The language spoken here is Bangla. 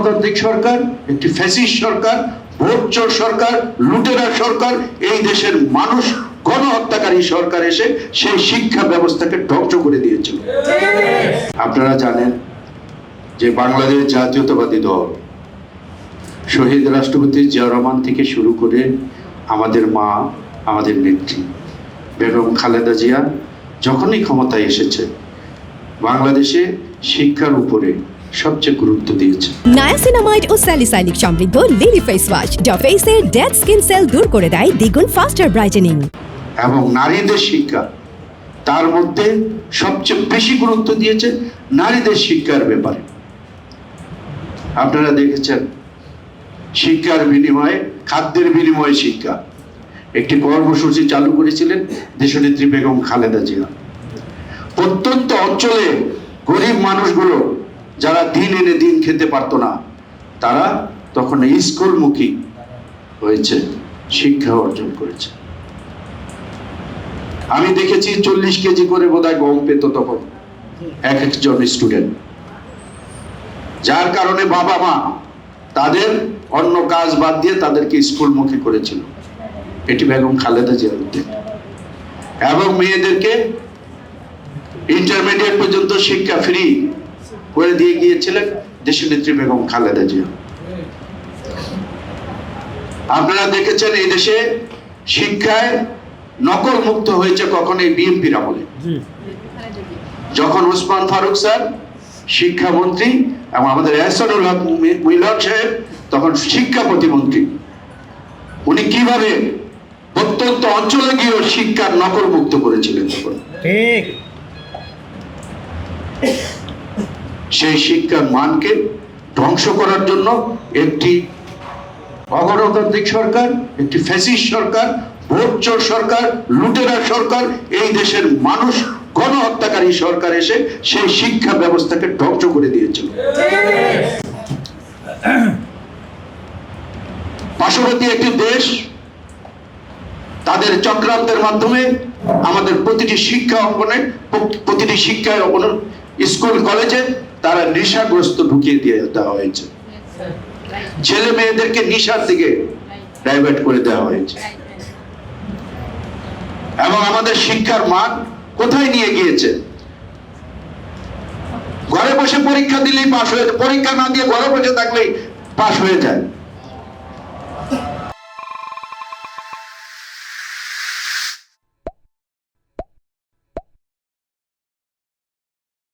অগণতান্ত্রিক সরকার, একটি ফ্যাসিস্ট সরকার, ভোটচোর সরকার, লুটেরা সরকার, এই দেশের মানুষ গণহত্যাকারী সরকার এসে সেই শিক্ষা ব্যবস্থাকে ধ্বংস করে দিয়েছিল। আপনারা জানেন যে বাংলাদেশ জাতীয়তাবাদী দল শহীদ রাষ্ট্রপতি জিয়া রহমান থেকে শুরু করে আমাদের মা, আমাদের নেত্রী বেগম খালেদা জিয়া যখনই ক্ষমতায় এসেছে বাংলাদেশে শিক্ষার উপরে সবচেয়ে গুরুত্ব দিয়েছে। নায়াসিনামাইড ও স্যালিসাইলিক সমৃদ্ধ লিলি ফেস ওয়াশ যা ফেসের ডেড স্কিন সেল দূর করে দেয় দ্বিগুণ ফাস্টার ব্রাইটেনিং। এবং নারীদের শিক্ষা, তার মধ্যে সবচেয়ে বেশি গুরুত্ব দিয়েছে নারীদের শিক্ষার ব্যাপারে। আপনারা দেখেছেন শিক্ষার বিনিময়ে, খাদ্যের বিনিময়ে শিক্ষা, একটি কর্মসূচি চালু করেছিলেন দেশনেত্রী বেগম খালেদা জিয়া। প্রত্যন্ত অঞ্চলে গরিব মানুষগুলো যারা দিন এনে দিন খেতে পারতো না, তারা তখন স্কুলমুখী হয়েছে, শিক্ষা অর্জন করেছে। আমি দেখেছি 40 কেজি করে বোধহয় গম পেত তখন এক একজন স্টুডেন্ট, যার কারণে বাবা মা তাদের অন্য কাজ বাদ দিয়ে তাদেরকে স্কুলমুখী করেছিল। এটি বেগম খালেদা জিয়ার উদ্যোগ। এবং মেয়েদেরকে ইন্টারমিডিয়েট পর্যন্ত শিক্ষা ফ্রি করে দিয়ে গিয়েছিলেন দেশনেত্রী বেগম খালেদা জিয়া। আপনারা দেখেছেন এই দেশে শিক্ষায় নকল মুক্ত হয়েছে কখন? এই বিএনপির আমলে, যখন ওসমান ফারুক স্যার শিক্ষামন্ত্রী এবং আমাদের এহসানুল হক মিলন সাহেব তখন শিক্ষা প্রতিমন্ত্রী, উনি কিভাবে প্রত্যন্ত অঞ্চলে গিয়েও শিক্ষার নকল মুক্ত করেছিলেন। তখন ঠিক সেই শিক্ষার মানকে ধ্বংস করার জন্য একটি অগণতান্ত্রিক সরকার, একটি ফ্যাসিস্ট সরকার, ভোটচোর সরকার, লুটেরা সরকার, এই দেশের মানুষ গণহত্যাকারী সরকার এসে সেই শিক্ষা ব্যবস্থাকে ধ্বংস করে দিয়েছিল। পার্শ্ববর্তী একটি দেশ তাদের চক্রান্তের মাধ্যমে আমাদের প্রতিটি শিক্ষা অঙ্গনে, প্রতিটি শিক্ষা স্কুল কলেজে তারা নেশাগ্রস্ত ঢুকিয়ে দিয়ে দেওয়া হয়েছে। ছেলে মেয়েদেরকে নেশার দিকে ডাইভার্ট করে দেওয়া হয়েছে। এবং আমাদের শিক্ষার মান কোথায় নিয়ে গিয়েছে? ঘরে বসে পরীক্ষা দিলেই পাস হয়ে যায়, পরীক্ষা না দিয়ে ঘরে বসে থাকলেই পাস হয়ে যায়।